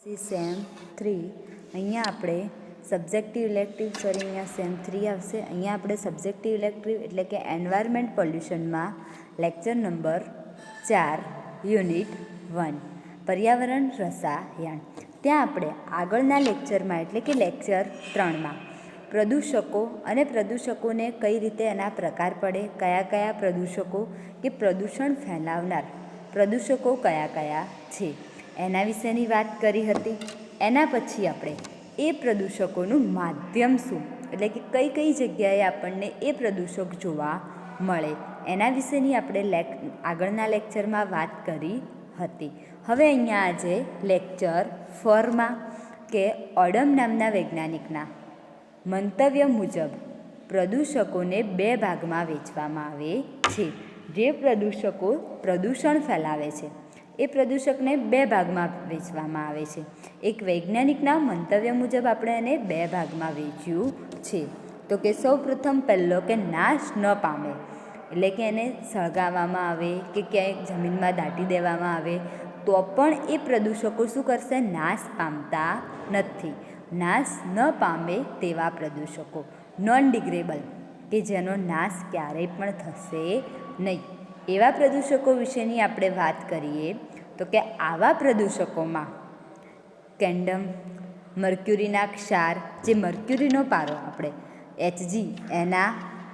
Same 3 અહીંયા આપણે subjective elective અહીંયા સેમ 3 આવશે. અહીંયા આપણે સબ્જેક્ટિવ ઇલેક્ટિવ એટલે કે એન્વાયરમેન્ટ પોલ્યુશનમાં લેક્ચર નંબર 4 યુનિટ 1 પર્યાવરણ રસાયણ. ત્યાં આપણે આગળના લેક્ચરમાં એટલે કે લેક્ચર 3માં પ્રદૂષકો અને પ્રદૂષકોને કઈ રીતે એના પ્રકાર પડે, કયા કયા પ્રદૂષકો કે પ્રદૂષણ ફેલાવનાર પ્રદૂષકો કયા કયા છે એના વિશેની વાત કરી હતી. એના પછી આપણે એ પ્રદૂષકોનું માધ્યમ શું એટલે કે કઈ કઈ જગ્યાએ આપણને એ પ્રદૂષક જોવા મળે એના વિશેની આપણે આગળના લેક્ચરમાં વાત કરી હતી. હવે અહીંયા આજે લેક્ચર 4માં કે ઓડમ નામના વૈજ્ઞાનિકના મંતવ્ય મુજબ પ્રદૂષકોને 2 ભાગમાં વહેંચવામાં આવે છે. જે પ્રદૂષકો પ્રદૂષણ ફેલાવે છે એ પ્રદૂષકને 2 ભાગમાં વહેંચવામાં આવે છે. એક વૈજ્ઞાનિકના મંતવ્ય મુજબ આપણે એને 2 ભાગમાં વહેંચ્યું છે. તો કે સૌપ્રથમ પહેલો કે નાશ ન પામે એટલે કે એને સળગાવવામાં આવે કે ક્યાંય જમીનમાં દાટી દેવામાં આવે તો પણ એ પ્રદૂષકો શું કરશે, નાશ પામતા નથી. નાશ ન પામે તેવા પ્રદૂષકો નોન ડિગ્રેડેબલ કે જેનો નાશ ક્યારેય પણ થશે નહીં એવા પ્રદૂષકો વિશેની આપણે વાત કરીએ. તો કે આવા પ્રદૂષકોમાં કેન્ડમ, મર્ક્યુરીના ક્ષાર, જે મર્ક્યુરીનો પારો આપણે Hg એના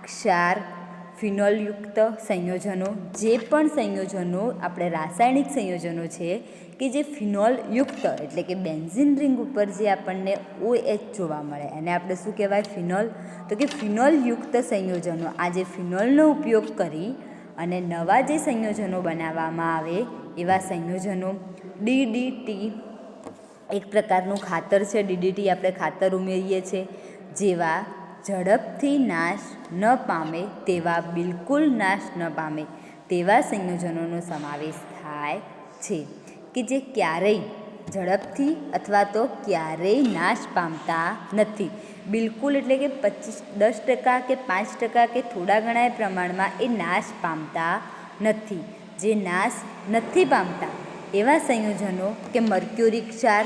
ક્ષાર, ફિનોલયુક્ત સંયોજનો, જે પણ સંયોજનો આપણે રાસાયણિક સંયોજનો છે કે જે ફિનોલયુક્ત એટલે કે બેન્ઝીન રિંગ ઉપર જે આપણને OH જોવા મળે એને આપણે શું કહેવાય, ફિનોલ. તો કે ફિનોલયુક્ત સંયોજનો, આ જે ફિનોલનો ઉપયોગ કરી અને નવા જે સંયોજનો બનાવવામાં આવે એવા સંયોજનો. DDT એક પ્રકારનું ખાતર છે. DDT આપણે ખાતર ઉમેરીએ છીએ જેવા ઝડપથી નાશ ન પામે તેવા, બિલકુલ નાશ ન પામે તેવા સંયોજનોનો સમાવેશ થાય છે કે જે ક્યારેય ઝડપથી અથવા તો ક્યારેય નાશ પામતા નથી. બિલકુલ એટલે કે 10% કે 5% કે થોડા ઘણા પ્રમાણમાં એ નાશ પામતા નથી. જે નાશ નથી પામતા એવા સંયોજનો કે મર્ક્યુરી ક્ષાર,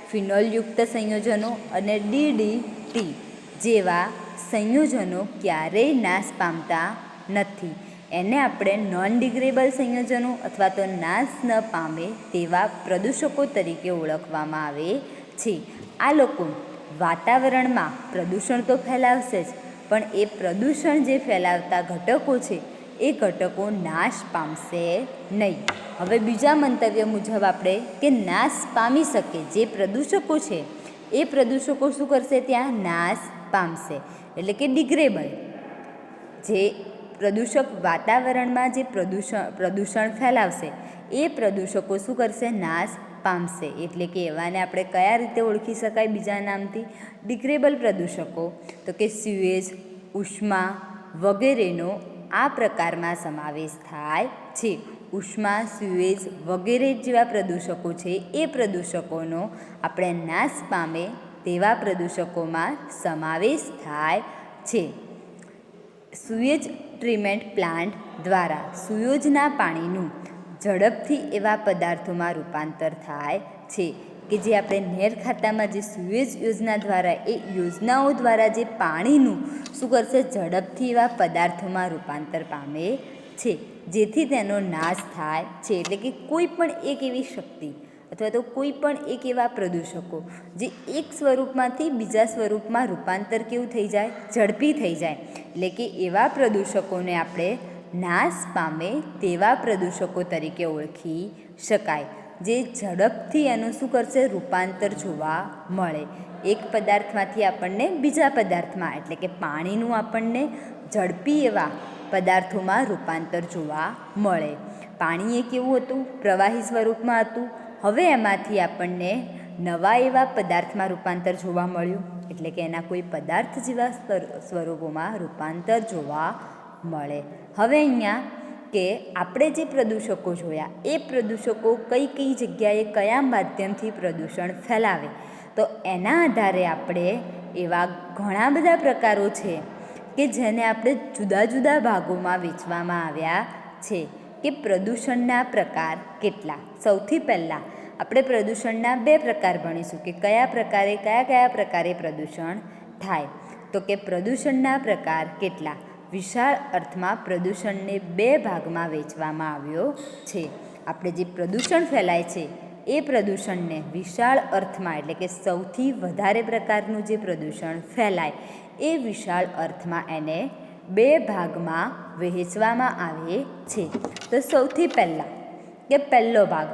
ફિનોલયુક્ત સંયોજનો અને DDT જેવા સંયોજનો ક્યારેય નાશ પામતા નથી. એને આપણે નોન ડિગ્રેડેબલ સંયોજનો અથવા તો નાશ ન પામે તેવા પ્રદૂષકો તરીકે ઓળખવામાં આવે છે. આ લોકો વાતાવરણમાં પ્રદૂષણ તો ફેલાવશે જ, પણ એ પ્રદૂષણ જે ફેલાવતા ઘટકો છે એ ઘટકો નાશ પામશે નહીં. હવે બીજા મંતવ્ય મુજબ આપણે કે નાશ પામી શકે જે પ્રદૂષકો છે એ પ્રદૂષકો શું કરશે, ત્યાં નાશ પામશે એટલે કે ડિગ્રેડેબલ. જે પ્રદૂષક વાતાવરણમાં જે પ્રદૂષણ ફેલાવશે એ પ્રદૂષકો શું કરશે, નાશ પામશે. એટલે કે એવાને આપણે કયા રીતે ઓળખી શકાય બીજા નામથી, ડિગ્રેડેબલ પ્રદૂષકો. તો કે સ્યુએજ, ઉષ્મા વગેરેનો આ પ્રકારમાં સમાવેશ થાય છે. ઉષ્મા, સ્યુએજ વગેરે જેવા પ્રદૂષકો છે એ પ્રદૂષકોનો આપણે નાશ પામે તેવા પ્રદૂષકોમાં સમાવેશ થાય છે. સુએજ ટ્રીટમેન્ટ પ્લાન્ટ દ્વારા સુયોજના પાણીનું ઝડપથી એવા પદાર્થોમાં રૂપાંતર થાય છે કે જે આપણે નહેર ખાતામાં જે સુએજ યોજના દ્વારા એ યોજનાઓ દ્વારા જે પાણીનું શું કરશે, ઝડપથી એવા પદાર્થોમાં રૂપાંતર પામે છે જેથી તેનો નાશ થાય છે. એટલે કે કોઈ પણ એક એવી શક્તિ અથવા તો કોઈ પણ એક એવા પ્રદૂષકો જે એક સ્વરૂપમાંથી બીજા સ્વરૂપમાં રૂપાંતર કેવું થઈ જાય, ઝડપી થઈ જાય. એટલે કે એવા પ્રદૂષકોને આપણે નાશ પામે તેવા પ્રદૂષકો તરીકે ઓળખી શકાય. જે ઝડપથી એનું શું કરશે, રૂપાંતર જોવા મળે. એક પદાર્થમાંથી આપણને બીજા પદાર્થમાં એટલે કે પાણીનું આપણને ઝડપી એવા પદાર્થોમાં રૂપાંતર જોવા મળે. પાણી એ કેવું હતું, પ્રવાહી સ્વરૂપમાં હતું. હવે એમાંથી આપણને નવા એવા પદાર્થમાં રૂપાંતર જોવા મળ્યું એટલે કે એના કોઈ પદાર્થ જેવા સ્વરૂપોમાં રૂપાંતર જોવા મળે. હવે અહીંયા કે આપણે જે પ્રદૂષકો જોયા એ પ્રદૂષકો કઈ કઈ જગ્યાએ કયા માધ્યમથી પ્રદૂષણ ફેલાવે, તો એના આધારે આપણે એવા ઘણા બધા પ્રકારો છે કે જેને આપણે જુદા જુદા ભાગોમાં વહેંચવામાં આવ્યા છે કે પ્રદૂષણના પ્રકાર કેટલા. સૌથી પહેલાં આપણે પ્રદૂષણના બે પ્રકાર ભણીશું કે કયા પ્રકારે પ્રદૂષણ થાય. તો કે પ્રદૂષણના પ્રકાર કેટલા? વિશાળ અર્થમાં પ્રદૂષણને બે ભાગમાં વહેંચવામાં આવ્યો છે. આપણે જે પ્રદૂષણ ફેલાય છે એ પ્રદૂષણને વિશાળ અર્થમાં એટલે કે સૌથી વધારે પ્રકારનું જે પ્રદૂષણ ફેલાય એ વિશાળ અર્થમાં એને બે ભાગમાં વહેંચવામાં આવે છે. તો સૌથી પહેલાં કે પહેલો ભાગ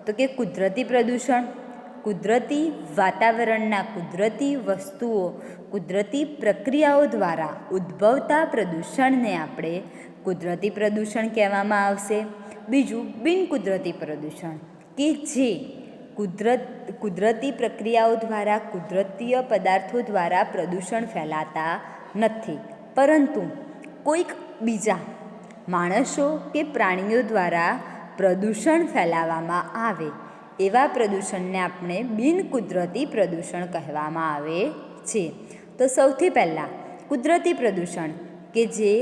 તો કે કુદરતી પ્રદૂષણ. કુદરતી વાતાવરણના કુદરતી વસ્તુઓ કુદરતી પ્રક્રિયાઓ દ્વારા ઉદ્ભવતા પ્રદૂષણને આપણે કુદરતી પ્રદૂષણ કહેવામાં આવશે. બીજું બિનકુદરતી પ્રદૂષણ કે જે કુદરતી પ્રક્રિયાઓ દ્વારા કુદરતીય પદાર્થો દ્વારા પ્રદૂષણ ફેલાતા નથી, પરંતુ કોઈક બીજા માણસો કે પ્રાણીઓ દ્વારા પ્રદૂષણ ફેલાવવામાં આવે એવા પ્રદૂષણને આપણે બિનકુદરતી પ્રદૂષણ કહેવામાં આવે છે. તો સૌથી પહેલાં કુદરતી પ્રદૂષણ કે જે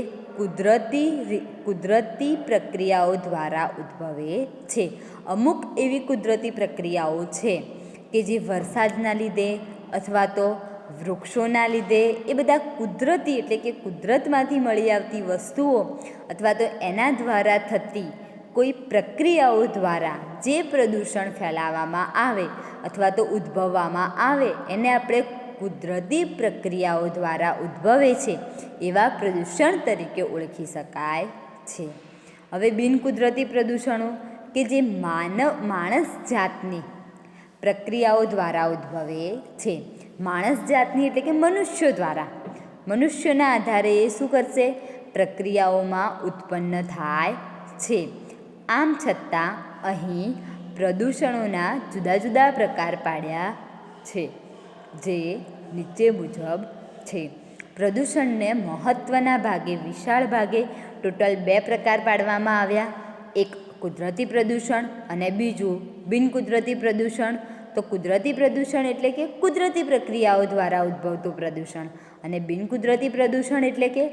કુદરતી પ્રક્રિયાઓ દ્વારા ઉદ્ભવે છે. અમુક એવી કુદરતી પ્રક્રિયાઓ છે કે જે વરસાદના લીધે અથવા તો વૃક્ષોના લીધે એ બધા કુદરતી એટલે કે કુદરતમાંથી મળી આવતી વસ્તુઓ અથવા તો એના દ્વારા થતી કોઈ પ્રક્રિયાઓ દ્વારા જે પ્રદૂષણ ફેલાવવામાં આવે અથવા તો ઉદ્ભવવામાં આવે એને આપણે કુદરતી પ્રક્રિયાઓ દ્વારા ઉદ્ભવે છે એવા પ્રદૂષણ તરીકે ઓળખી શકાય છે. હવે બિનકુદરતી પ્રદૂષણો કે જે માણસ જાતની પ્રક્રિયાઓ દ્વારા ઉદ્ભવે છે. માણસ જાતની એટલે કે મનુષ્યો દ્વારા મનુષ્યના આધારે એ શું કરશે? પ્રક્રિયાઓમાં ઉત્પન્ન થાય છે. આમ છતાં અહીં પ્રદૂષણોના જુદા જુદા પ્રકાર પાડ્યા છે જે નીચે મુજબ છે. પ્રદૂષણને મહત્ત્વના ભાગે વિશાળ ભાગે ટોટલ બે પ્રકાર પાડવામાં આવ્યા. એક કુદરતી પ્રદૂષણ અને બીજું બિનકુદરતી પ્રદૂષણ. તો કુદરતી પ્રદૂષણ એટલે કે કુદરતી પ્રક્રિયાઓ દ્વારા ઉદ્ભવતું પ્રદૂષણ અને બિનકુદરતી પ્રદૂષણ એટલે કે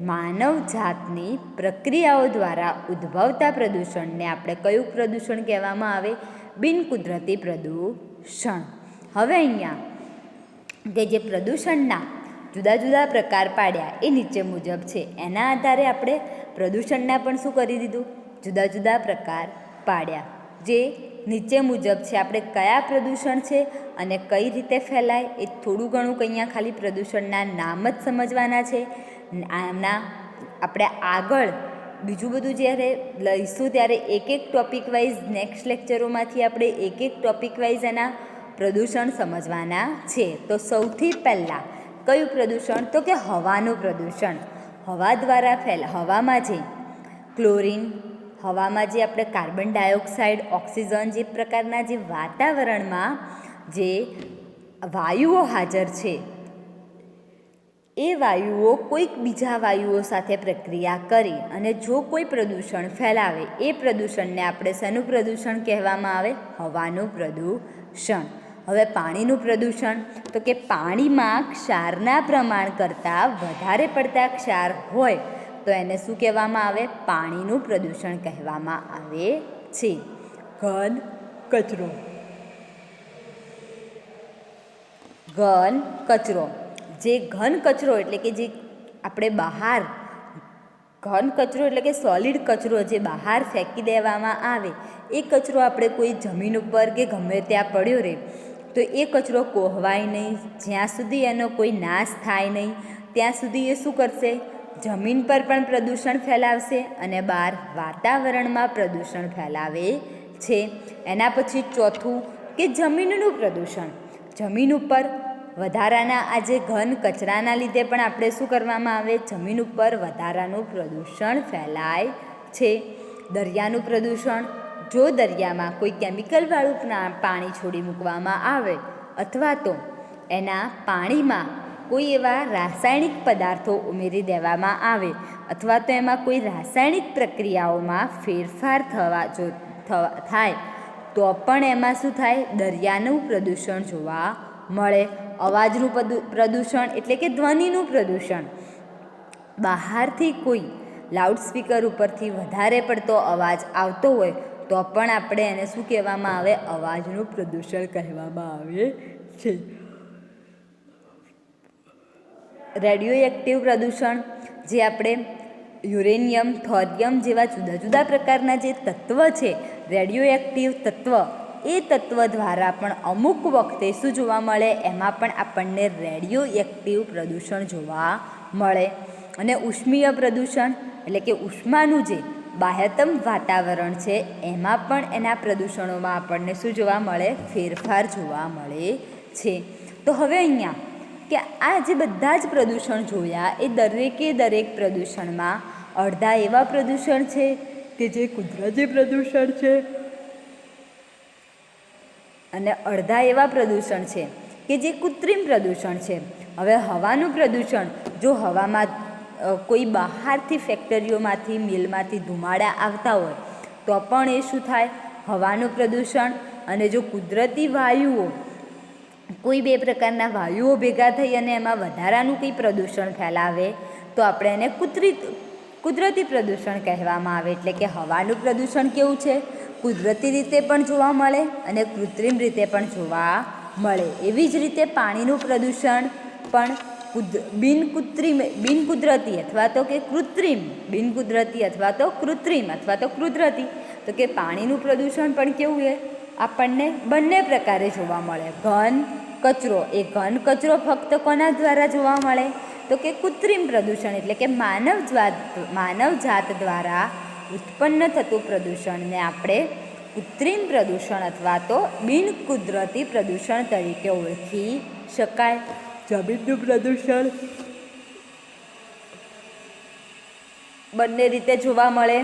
માનવ જાતની પ્રક્રિયાઓ દ્વારા ઉદ્ભવતા પ્રદૂષણને આપણે કયું પ્રદૂષણ કહેવામાં આવે? બિનકુદરતી પ્રદૂષણ. હવે અહીંયા કે જે પ્રદૂષણના જુદા જુદા પ્રકાર પાડ્યા એ નીચે મુજબ છે. એના આધારે આપણે પ્રદૂષણના પણ શું કરી દીધું? જુદા જુદા પ્રકાર પાડ્યા જે નીચે મુજબ છે. આપણે કયા પ્રદૂષણ છે અને કઈ રીતે ફેલાય એ થોડું ઘણું અહીંયા ખાલી પ્રદૂષણના નામ જ સમજવાના છે. આના આપણે આગળ બીજું બધું જ્યારે લઈશું ત્યારે એક એક ટૉપિક વાઇઝ નેક્સ્ટ લેક્ચરોમાંથી આપણે એક એક ટૉપિક વાઇઝ એના પ્રદૂષણ સમજવાના છે. તો સૌથી પહેલાં કયું પ્રદૂષણ? તો કે હવાનું પ્રદૂષણ. હવા દ્વારા હવામાં જે ક્લોરિન, હવામાં જે આપણે કાર્બન ડાયોક્સાઇડ, ઓક્સિજન જે પ્રકારના જે વાતાવરણમાં જે વાયુઓ હાજર છે એ વાયુઓ કોઈક બીજા વાયુઓ સાથે પ્રક્રિયા કરી અને જો કોઈ પ્રદૂષણ ફેલાવે એ પ્રદૂષણને આપણે શેનું પ્રદૂષણ કહેવામાં આવે? હવાનું પ્રદૂષણ. હવે પાણીનું પ્રદૂષણ તો કે પાણીમાં ક્ષારના પ્રમાણ કરતાં વધારે પડતા ક્ષાર હોય તો એને શું કહેવામાં આવે? પાણીનું પ્રદૂષણ કહેવામાં આવે છે. ઘન કચરો. જે ઘન કચરો એટલે કે જે આપણે બહાર ઘન કચરો એટલે કે સોલિડ કચરો જે બહાર ફેંકી દેવામાં આવે એ કચરો આપણે કોઈ જમીન ઉપર કે ગમે ત્યાં પડ્યો રહે તો એ કચરો કોહવાય નહીં. જ્યાં સુધી એનો કોઈ નાશ થાય નહીં ત્યાં સુધી એ શું કરશે? જમીન પર પણ પ્રદૂષણ ફેલાવશે અને બહાર વાતાવરણમાં પ્રદૂષણ ફેલાવે છે. એના પછી ચોથું કે જમીનનું પ્રદૂષણ. જમીન ઉપર વધારાના આ જે ઘન કચરાના લીધે પણ આપણે શું કરવામાં આવે? જમીન ઉપર વધારાનું પ્રદૂષણ ફેલાય છે. દરિયાનું પ્રદૂષણ. જો દરિયામાં કોઈ કેમિકલવાળું પાણી છોડી મૂકવામાં આવે અથવા તો એના પાણીમાં કોઈ એવા રાસાયણિક પદાર્થો ઉમેરી દેવામાં આવે અથવા તો એમાં કોઈ રાસાયણિક પ્રક્રિયાઓમાં ફેરફાર થાય તો પણ એમાં શું થાય? દરિયાનું પ્રદૂષણ જોવા મળે. અવાજનું પ્રદૂષણ એટલે કે ધ્વનિનું પ્રદૂષણ. બહારથી કોઈ લાઉડસ્પીકર ઉપરથી વધારે પડતો અવાજ આવતો હોય તો પણ આપણે એને શું કહેવામાં આવે? અવાજનું પ્રદૂષણ કહેવામાં આવે છે. રેડિયો એક્ટિવ પ્રદૂષણ, જે આપણે યુરેનિયમ, થોરિયમ જેવા જુદા જુદા પ્રકારના જે તત્વ છે, રેડિયો એક્ટિવ તત્વ, એ તત્વ દ્વારા પણ અમુક વખતે શું જોવા મળે? એમાં પણ આપણને રેડિયો એક્ટિવ પ્રદૂષણ જોવા મળે. અને ઉષ્મીય પ્રદૂષણ એટલે કે ઉષ્માનું જે બાહ્યતમ વાતાવરણ છે એમાં પણ એના પ્રદૂષણોમાં આપણને શું જોવા મળે? ફેરફાર જોવા મળે છે. તો હવે અહીંયા કે આ જે બધા જ પ્રદૂષણ જોયા એ દરેકે દરેક પ્રદૂષણમાં અડધા એવા પ્રદૂષણ છે કે જે કુદરતી પ્રદૂષણ છે અને અડધા એવા પ્રદૂષણ છે કે જે કૃત્રિમ પ્રદૂષણ છે. હવે હવાનું પ્રદૂષણ, જો હવામાં કોઈ બહારથી ફેક્ટરીઓમાંથી, મિલમાંથી ધુમાડા આવતા હોય તો પણ એ શું થાય? હવાનું પ્રદૂષણ. અને જો કુદરતી વાયુઓ, કોઈ બે પ્રકારના વાયુઓ ભેગા થઈ અને એમાં વધારાનું કંઈ પ્રદૂષણ ફેલાવે તો આપણે એને કુદરતી પ્રદૂષણ કહેવામાં આવે. એટલે કે હવાનું પ્રદૂષણ કેવું છે? કુદરતી રીતે પણ જોવા મળે અને કૃત્રિમ રીતે પણ જોવા મળે. એવી જ રીતે પાણીનું પ્રદૂષણ પણ બિનકુદરતી અથવા તો કે કૃત્રિમ, બિનકુદરતી અથવા તો કૃત્રિમ અથવા તો કુદરતી. તો કે પાણીનું પ્રદૂષણ પણ કેવું છે? આપણને બંને પ્રકારે જોવા મળે. ઘન કચરો, એ ઘન કચરો ફક્ત કોના દ્વારા જોવા મળે? તો કે કૃત્રિમ પ્રદૂષણ એટલે કે માનવજાત દ્વારા ઉત્પન્ન થતું પ્રદૂષણને આપણે કૃત્રિમ પ્રદૂષણ અથવા તો બિનકુદરતી પ્રદૂષણ તરીકે ઓળખી શકાય. જમીનનું પ્રદૂષણ બંને રીતે જોવા મળે.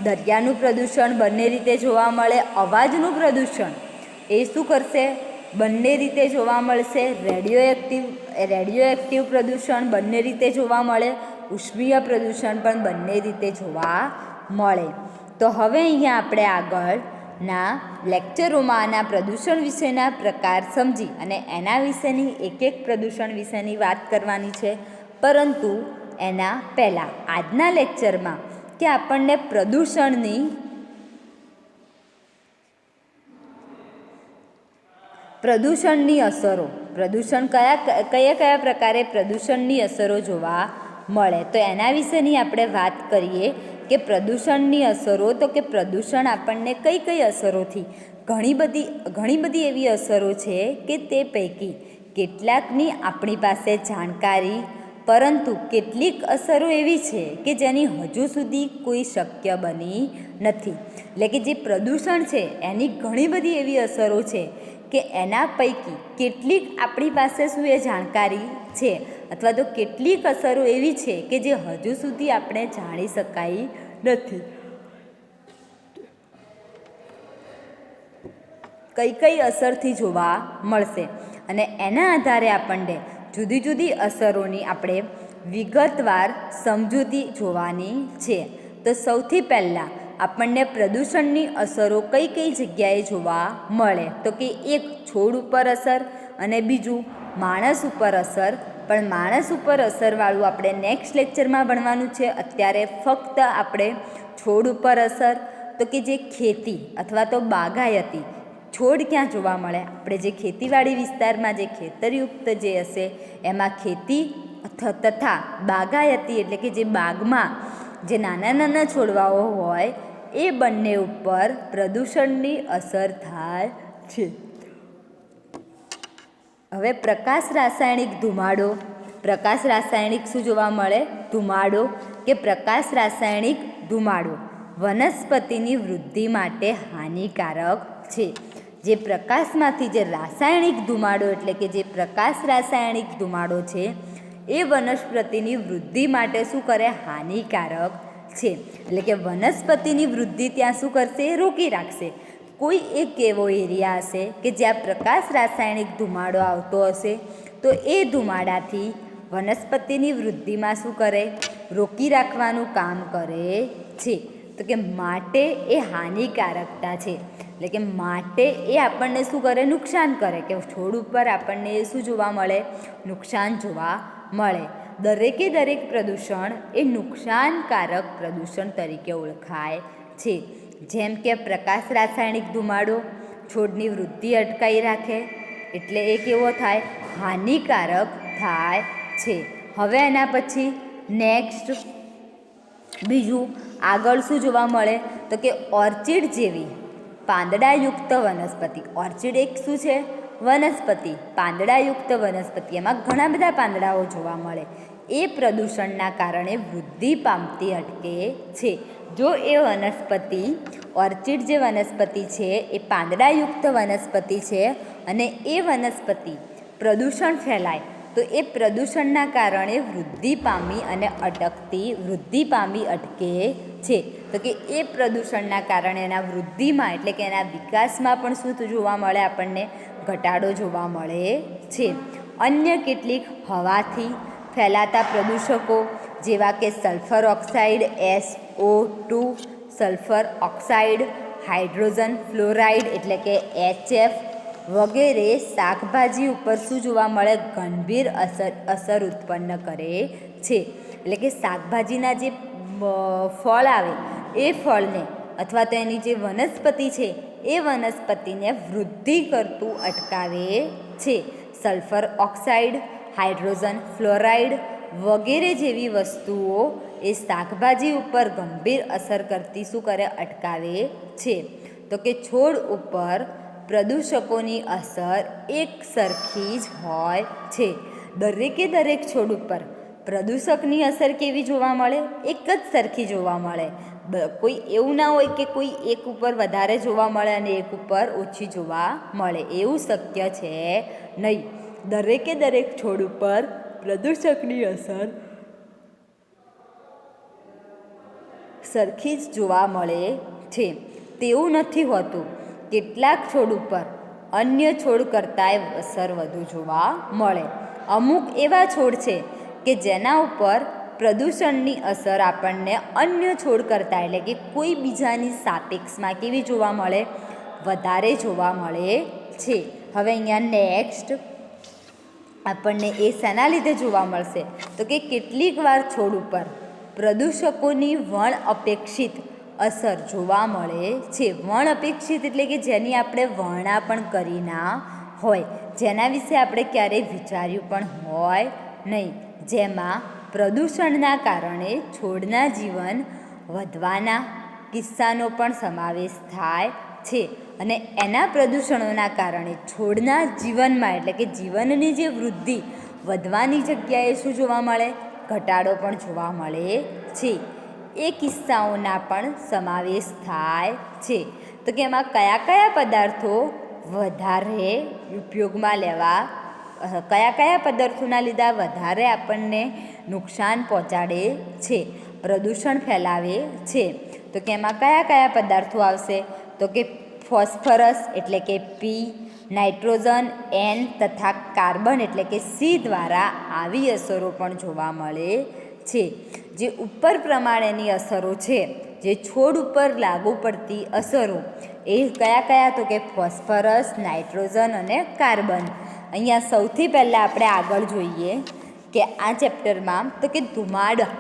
દરિયાનું પ્રદૂષણ બંને રીતે જોવા મળે. અવાજનું પ્રદૂષણ એ શું કરશે? બંને રીતે જોવા મળશે. રેડિયો એક્ટિવ પ્રદૂષણ બંને રીતે જોવા મળે. ઉષ્મીય પ્રદૂષણ પણ બંને રીતે જોવા મળે. તો હવે અહીંયા આપણે આગળના લેક્ચરોમાં આના પ્રદૂષણ વિશેના પ્રકાર સમજી અને એના વિશેની એક પ્રદૂષણ વિશેની વાત કરવાની છે. પરંતુ એના પહેલાં આજના લેક્ચરમાં કે આપણને પ્રદૂષણની અસરો, કયા પ્રકારે પ્રદૂષણની અસરો જોવા મળે તો એના વિશેની આપણે વાત કરીએ કે પ્રદૂષણની અસરો. તો કે પ્રદૂષણ આપણને કઈ અસરોથી, ઘણી બધી એવી અસરો છે કે તે પૈકી કેટલાકની આપણી પાસે જાણકારી, પરંતુ કેટલીક અસરો એવી છે કે જેની હજુ સુધી કોઈ શક્ય બની નથી. એટલે કે જે પ્રદૂષણ છે એની ઘણી બધી એવી અસરો છે કે એના પૈકી કેટલીક આપણી પાસે શું એ જાણકારી છે અથવા તો કેટલીક અસરો એવી છે કે જે હજુ સુધી આપણે જાણી શકાય નથી. કઈ અસરથી જોવા મળશે અને એના આધારે આપણને જુદી જુદી અસરોની આપણે વિગતવાર સમજૂતી જોવાની છે. તો સૌથી પહેલાં આપણને પ્રદૂષણની અસરો કઈ જગ્યાએ જોવા મળે તો કે એક છોડ ઉપર અસર અને બીજું માણસ ઉપર અસર. પણ માણસ ઉપર અસરવાળું આપણે નેક્સ્ટ લેક્ચરમાં ભણવાનું છે. અત્યારે ફક્ત આપણે છોડ ઉપર અસર, તો કે જે ખેતી અથવા તો બાગાયતી, છોડ ક્યાં જોવા મળે? આપણે જે ખેતીવાડી વિસ્તારમાં જે ખેતરયુક્ત જે હશે એમાં ખેતી તથા બાગાયતી એટલે કે જે બાગમાં જે નાના છોડવાઓ હોય એ બંને ઉપર પ્રદૂષણની અસર થાય છે. હવે પ્રકાશ રાસાયણિક ધુમાડો, પ્રકાશ રાસાયણિક શું જોવા મળે? ધુમાડો કે પ્રકાશ રાસાયણિક ધુમાડો વનસ્પતિની વૃદ્ધિ માટે હાનિકારક છે. જે પ્રકાશમાંથી જે રાસાયણિક ધુમાડો એટલે કે જે પ્રકાશ રાસાયણિક ધુમાડો છે એ વનસ્પતિની વૃદ્ધિ માટે શું કરે? હાનિકારક છે. એટલે કે વનસ્પતિની વૃદ્ધિ ત્યાં શું કરશે? રોકી રાખશે. કોઈ એક એવો એરિયા હશે કે જ્યાં પ્રકાશ રાસાયણિક ધુમાડો આવતો હશે તો એ ધુમાડાથી વનસ્પતિની વૃદ્ધિમાં શું કરે? રોકી રાખવાનું કામ કરે છે. તો કે માટે એ હાનિકારકતા છે. એટલે કે માટે એ આપણને શું કરે? નુકસાન કરે. કે છોડ ઉપર આપણને શું જોવા મળે? નુકસાન જોવા મળે. દરેક પ્રદૂષણ એ નુકસાનકારક પ્રદૂષણ તરીકે ઓળખાય છે. જેમ કે પ્રકાશ રાસાયણિક ધુમાડો છોડની વૃદ્ધિ અટકાવી રાખે, એટલે એ કેવો થાય? હાનિકારક થાય છે. હવે એના પછી નેક્સ્ટ બીજું આગળ શું જોવા મળે? તો કે ઓર્ચિડ જેવી પાંદડાયુક્ત વનસ્પતિ. ઓર્ચિડ એક શું છે? વનસ્પતિ, પાંદડાયુક્ત વનસ્પતિ. એમાં ઘણા બધા પાંદડાઓ જોવા મળે. એ પ્રદૂષણના કારણે વૃદ્ધિ પામતી અટકે છે. જો એ વનસ્પતિ, ઓર્ચિડ જે વનસ્પતિ છે એ પાંદડાયુક્ત વનસ્પતિ છે અને એ વનસ્પતિ પ્રદૂષણ ફેલાય તો એ પ્રદૂષણના કારણે વૃદ્ધિ પામી અટકે છે. તો કે એ પ્રદૂષણના કારણે એના વૃદ્ધિમાં એટલે કે એના વિકાસમાં પણ શું જોવા મળે? આપણને ઘટાડો જોવા મળે છે. અન્ય કેટલીક હવાથી ફેલાતા પ્રદૂષકો જેવા કે sulphur oxide SO2, sulphur oxide, hydrogen fluoride એટલે કે HF વગેરે શાકભાજી ઉપર શું જોવા મળે? ગંભીર અસર ઉત્પન્ન કરે છે. એટલે કે શાકભાજીના જે ફળ આવે એ ફળને અથવા તો એની જે વનસ્પતિ છે એ વનસ્પતિને વૃદ્ધિ કરતું અટકાવે છે. સલ્ફર ઓક્સાઇડ, હાઇડ્રોજન ફ્લોરાઇડ વગેરે જેવી વસ્તુઓ એ શાકભાજી ઉપર ગંભીર અસર કરતી શું કરે? અટકાવે છે. તો કે છોડ ઉપર પ્રદૂષકોની અસર એક સરખી જ હોય છે. દરેક છોડ ઉપર પ્રદૂષકની અસર કેવી જોવા મળે? એક જ સરખી જોવા મળે. કોઈ એવું ના હોય કે કોઈ એક ઉપર વધારે જોવા મળે અને એક ઉપર ઓછી જોવા મળે, એવું શક્ય છે નહીં. દરેક છોડ ઉપર પ્રદૂષકની અસર સરખી જ જોવા મળે છે. તેવું નથી હોતું. કેટલાક છોડ ઉપર અન્ય છોડ કરતાંય અસર વધુ જોવા મળે. અમુક એવા છોડ છે કે જેના ઉપર પ્રદૂષણની અસર આપણને અન્ય છોડ કરતાં એટલે કે કોઈ બીજાની સાપેક્ષમાં કેવી જોવા મળે? વધારે જોવા મળે છે. હવે અહીંયા નેક્સ્ટ આપણને એ શેના લીધે જોવા મળશે? તો કે કેટલીક વાર છોડ ઉપર પ્રદૂષકોની વણ અપેક્ષિત અસર જોવા મળે છે. વણ અપેક્ષિત એટલે કે જેની આપણે વર્ણના પણ કરી ના હોય, જેના વિશે આપણે ક્યારેય વિચાર્યું પણ હોય નહીં. જેમાં પ્રદૂષણના કારણે છોડના જીવન વધવાના કિસ્સાનો પણ સમાવેશ થાય છે અને એના પ્રદૂષણોના કારણે છોડના જીવનમાં એટલે કે જીવનની જે વૃદ્ધિ વધવાની જગ્યાએ શું જોવા મળે? ઘટાડો પણ જોવા મળે છે. એ કિસ્સાઓના પણ સમાવેશ થાય છે. તો કે એમાં કયા પદાર્થો વધારે ઉપયોગમાં લેવા, કયા પદાર્થોના લીધે વધારે આપણને નુકસાન પહોંચાડે છે, પ્રદૂષણ ફેલાવે છે? તો કે એમાં કયા પદાર્થો આવશે? તો કે ફોસ્ફરસ એટલે કે P, નાઇટ્રોજન N તથા કાર્બન એટલે કે C દ્વારા આવી અસરો પણ જોવા મળે છે. જે ઉપર પ્રમાણેની અસરો છે, જે છોડ ઉપર લાગુ પડતી અસરો એ કયા? તો કે ફોસ્ફરસ, નાઇટ્રોજન અને કાર્બન. અહીંયા સૌથી પહેલાં આપણે આગળ જોઈએ કે આ ચેપ્ટરમાં તો કે ધુમાડા,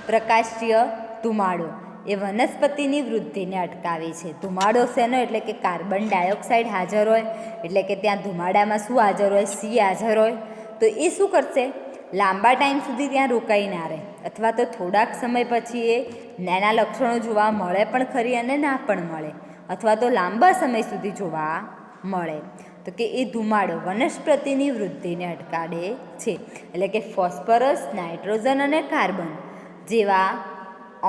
પ્રકાશીય ધુમાડો એ વનસ્પતિની વૃદ્ધિને અટકાવે છે. ધુમાડો શેનો? એટલે કે કાર્બન ડાયોક્સાઇડ હાજર હોય એટલે કે ત્યાં ધુમાડામાં શું હાજર હોય? C હાજર હોય. તો એ શું કરશે? લાંબા ટાઈમ સુધી ત્યાં રોકાઈ ના રહે અથવા તો થોડાક સમય પછી એના લક્ષણો જોવા મળે પણ ખરી અને ના પણ મળે અથવા તો લાંબા સમય સુધી જોવા મળે. તો કે એ ધુમાડો વનસ્પતિની વૃદ્ધિને અટકાવે છે. એટલે કે ફોસ્ફરસ, નાઇટ્રોજન અને કાર્બન જેવા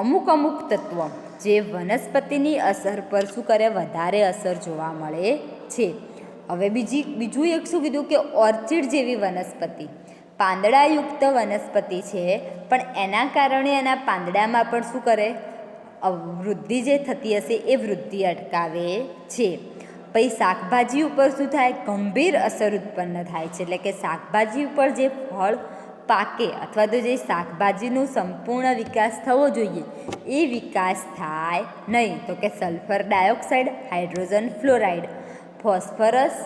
અમુક તત્વો જે વનસ્પતિની અસર પર શું કરે? વધારે અસર જોવા મળે છે. હવે બીજું એક શું કીધું કે ઓર્ચિડ જેવી વનસ્પતિ પાંદડાયુક્ત વનસ્પતિ છે, પણ એના કારણે એના પાંદડામાં પણ શું કરે? વૃદ્ધિ જે થતી હશે એ વૃદ્ધિ અટકાવે છે. પછી શાકભાજી ઉપર શું થાય? ગંભીર અસર ઉત્પન્ન થાય છે. એટલે કે શાકભાજી ઉપર જે ફળ પાકે અથવા તો જે શાકભાજીનો સંપૂર્ણ વિકાસ થવો જોઈએ એ વિકાસ થાય નહીં. તો કે sulphur dioxide, hydrogen fluoride, phosphorus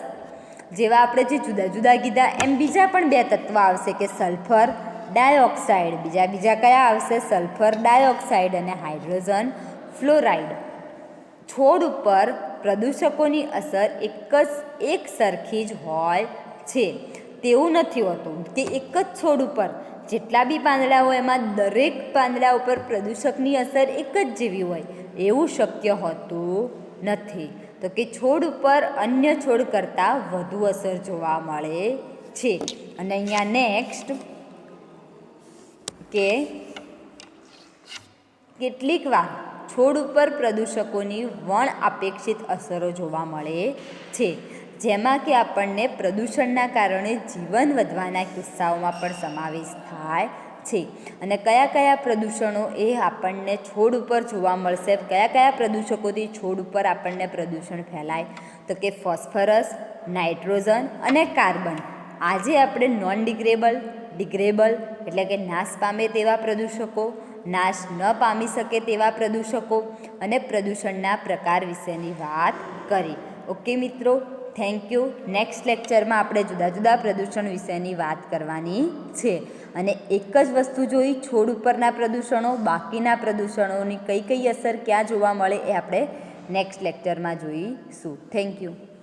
જેવા આપણે જે જુદા કીધા એમ બીજા પણ 2 તત્વો આવશે કે સલ્ફર ડાયોક્સાઇડ. બીજા કયા આવશે? સલ્ફર ડાયોક્સાઇડ અને હાઇડ્રોજન ફ્લોરાઇડ. છોડ ઉપર પ્રદૂષકોની અસર એક સરખી જ હોય છે. તેવું નથી હોતું કે એક જ છોડ ઉપર જેટલા બી પાંદડા હોય એમાં દરેક પાંદડા ઉપર પ્રદૂષકની અસર એક જ જેવી હોય, એવું શક્ય હોતું નથી. તો કે છોડ ઉપર અન્ય છોડ કરતાં વધુ અસર જોવા મળે છે. અને અહીંયા નેક્સ્ટ કે કેટલીક વાર છોડ ઉપર પ્રદૂષકોની વણ અપેક્ષિત અસરો જોવા મળે છે, જેમાં કે આપણને પ્રદૂષણના કારણે જીવન વધવાના કિસ્સાઓમાં પણ સમાવેશ થાય છે. અને કયા કયા પ્રદૂષણો એ આપણને છોડ ઉપર જોવા મળશે, કયા કયા પ્રદૂષકોથી છોડ ઉપર આપણને પ્રદૂષણ ફેલાય, તો કે ફોસ્ફરસ, નાઇટ્રોજન અને કાર્બન. આજે આપણે નોન ડિગ્રેબલ એટલે કે નાશ પામે તેવા પ્રદૂષકો, નાશ ન પામી શકે તેવા પ્રદૂષકો અને પ્રદૂષણના પ્રકાર વિશેની વાત કરી. ઓકે મિત્રો, થેન્ક યુ. નેક્સ્ટ લેક્ચરમાં આપણે જુદા જુદા પ્રદૂષણ વિશેની વાત કરવાની છે. અને એક જ વસ્તુ જોઈ છોડ ઉપરના પ્રદૂષણો, બાકીના પ્રદૂષણોની કઈ કઈ અસર ક્યાં જોવા મળે એ આપણે નેક્સ્ટ લેક્ચરમાં જોઈશું. Thank you.